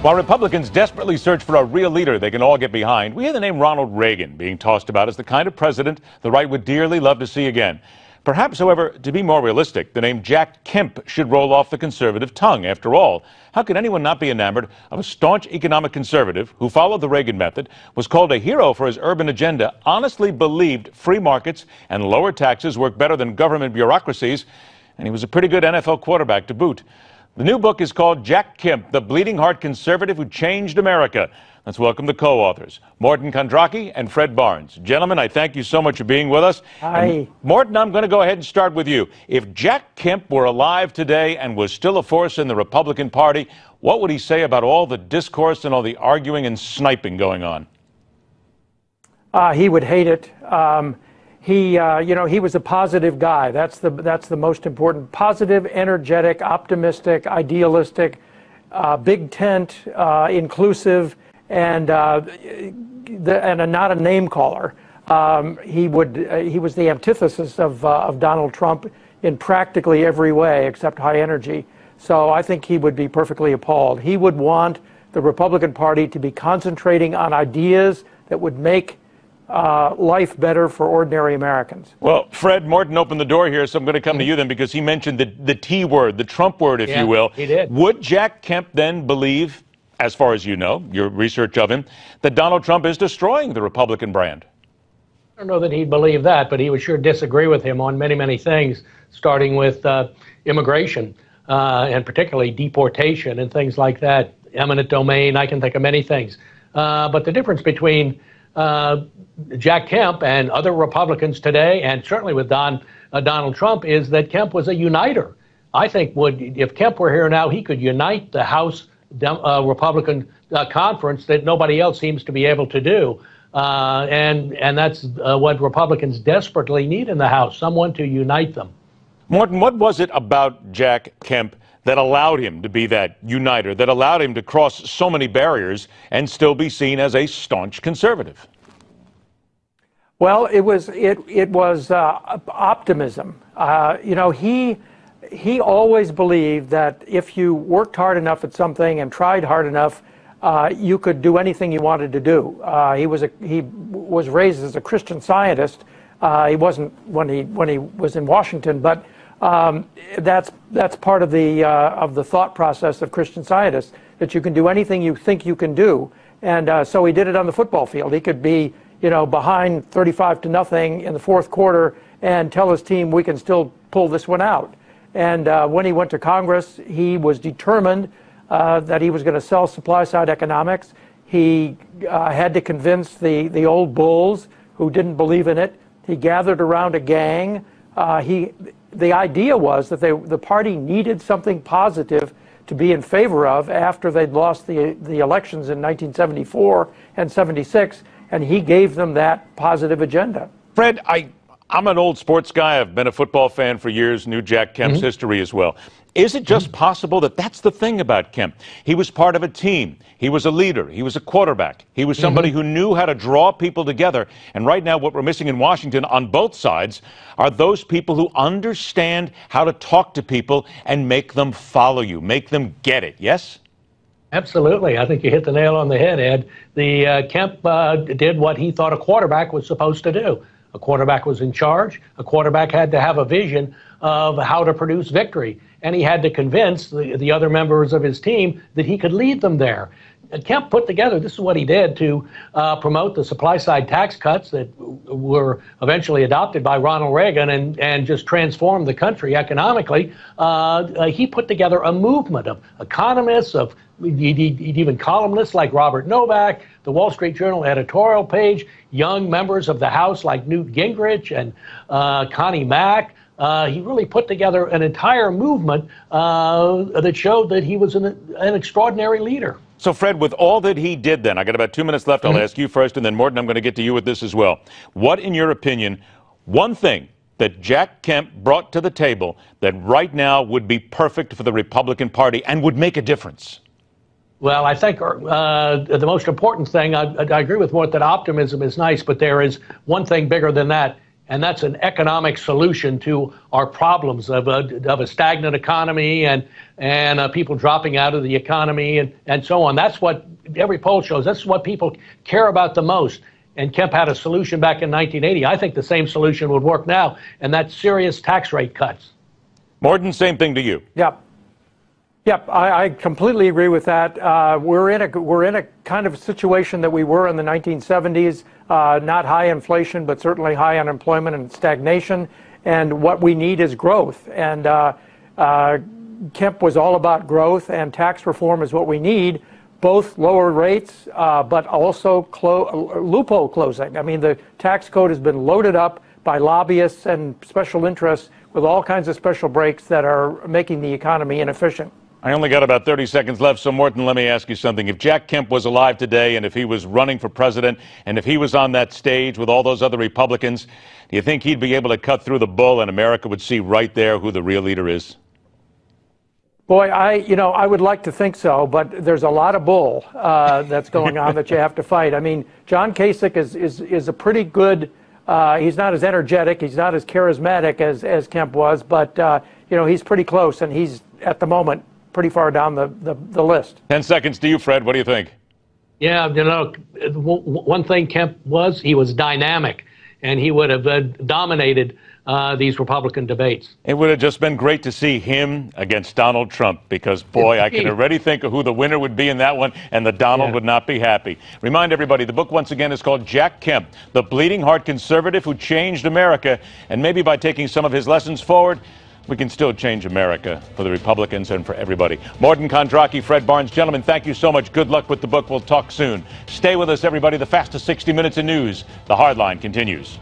While Republicans desperately search for a real leader they can all get behind, we hear the name Ronald Reagan being tossed about as the kind of president the right would dearly love to see again. Perhaps, however, to be more realistic, the name Jack Kemp should roll off the conservative tongue. After all, how could anyone not be enamored of a staunch economic conservative who followed the Reagan method, was called a hero for his urban agenda, honestly believed free markets and lower taxes work better than government bureaucracies, and he was a pretty good NFL quarterback to boot. The new book is called Jack Kemp, the Bleeding Heart Conservative Who Changed America. Let's welcome the co-authors, Morton Kondracke and Fred Barnes. Gentlemen, I thank you so much for being with us. Hi. And Morton, I'm going to go ahead and start with you. If Jack Kemp were alive today and was still a force in the Republican Party, what would he say about all the discourse and all the arguing and sniping going on? He would hate it. He was a positive guy. That's the most important. Positive, energetic, optimistic, idealistic, big tent, inclusive, and not a name caller. He was the antithesis of Donald Trump in practically every way except high energy. So I think he would be perfectly appalled. He would want the Republican Party to be concentrating on ideas that would make life better for ordinary Americans. Well, Fred, Morton opened the door here, so I'm going to come to you then because he mentioned the T word, the Trump word, if you will. He did. Would Jack Kemp then believe, as far as you know, your research of him, that Donald Trump is destroying the Republican brand? I don't know that he'd believe that, but he would sure disagree with him on many, many things, starting with immigration and particularly deportation and things like that, eminent domain. I can think of many things. But the difference between Jack Kemp and other Republicans today, and certainly with Donald Trump, is that Kemp was a uniter. I think if Kemp were here now, he could unite the House Republican conference that nobody else seems to be able to do. And that's what Republicans desperately need in the House, someone to unite them. Morton, what was it about Jack Kemp that allowed him to be that uniter, that allowed him to cross so many barriers and still be seen as a staunch conservative? Well, it was optimism. He always believed that if you worked hard enough at something and tried hard enough, you could do anything you wanted to do. He was raised as a Christian Scientist. He wasn't when he was in Washington, but that's part of the thought process of Christian Scientists, that you can do anything you think you can do. And so he did it on the football field. He could be, behind 35-0 in the fourth quarter and tell his team, we can still pull this one out. And when he went to Congress, he was determined that he was going to sell supply-side economics. He had to convince the old bulls who didn't believe in it. He gathered around a gang. The idea was that the party needed something positive to be in favor of after they'd lost the elections in 1974 and 76, and he gave them that positive agenda. Fred, I'm an old sports guy. I've been a football fan for years, knew Jack Kemp's history as well. Is it just possible that that's the thing about Kemp? He was part of a team. He was a leader. He was a quarterback. He was somebody who knew how to draw people together. And right now what we're missing in Washington on both sides are those people who understand how to talk to people and make them follow you, make them get it. Yes? Absolutely. I think you hit the nail on the head, Ed. Kemp did what he thought a quarterback was supposed to do. A quarterback was in charge. A quarterback had to have a vision of how to produce victory. And he had to convince the other members of his team that he could lead them there. Kemp put together, this is what he did to promote the supply-side tax cuts that were eventually adopted by Ronald Reagan and just transformed the country economically. He put together a movement of economists, of even columnists like Robert Novak, the Wall Street Journal editorial page, young members of the House like Newt Gingrich and Connie Mack. He really put together an entire movement that showed that he was an extraordinary leader. So, Fred, with all that he did then, I got about 2 minutes left. I'll ask you first, and then, Morton, I'm going to get to you with this as well. What, in your opinion, one thing that Jack Kemp brought to the table that right now would be perfect for the Republican Party and would make a difference? Well, I think the most important thing, I agree with Mort that optimism is nice, but there is one thing bigger than that, And that's an economic solution to our problems of a stagnant economy and people dropping out of the economy and so on. That's what every poll shows. That's what people care about the most. And Kemp had a solution back in 1980. I think the same solution would work now, and that's serious tax rate cuts. Morton, same thing to you. Yep, I completely agree with that. We're in a kind of situation that we were in the 1970s. Not high inflation, but certainly high unemployment and stagnation. And what we need is growth. And Kemp was all about growth, and tax reform is what we need. Both lower rates, but also loophole closing. I mean, the tax code has been loaded up by lobbyists and special interests with all kinds of special breaks that are making the economy inefficient. I only got about 30 seconds left, so Morton, let me ask you something. If Jack Kemp was alive today, and if he was running for president, and if he was on that stage with all those other Republicans, do you think he'd be able to cut through the bull and America would see right there who the real leader is? Boy, I would like to think so, but there's a lot of bull that's going on that you have to fight. I mean, John Kasich is a pretty good. He's not as energetic, he's not as charismatic as Kemp was, but he's pretty close, and he's at the moment pretty far down the list. 10 seconds to you, Fred. What do you think? Yeah, one thing Kemp was, he was dynamic, and he would have dominated these Republican debates. It would have just been great to see him against Donald Trump, because, boy, I can already think of who the winner would be in that one, and the Donald would not be happy. Remind everybody, the book, once again, is called Jack Kemp, the bleeding heart conservative who changed America, and maybe by taking some of his lessons forward, we can still change America for the Republicans and for everybody. Morton, Kondracke, Fred Barnes, gentlemen, thank you so much. Good luck with the book. We'll talk soon. Stay with us, everybody. The fastest 60 minutes in news. The Hardline continues.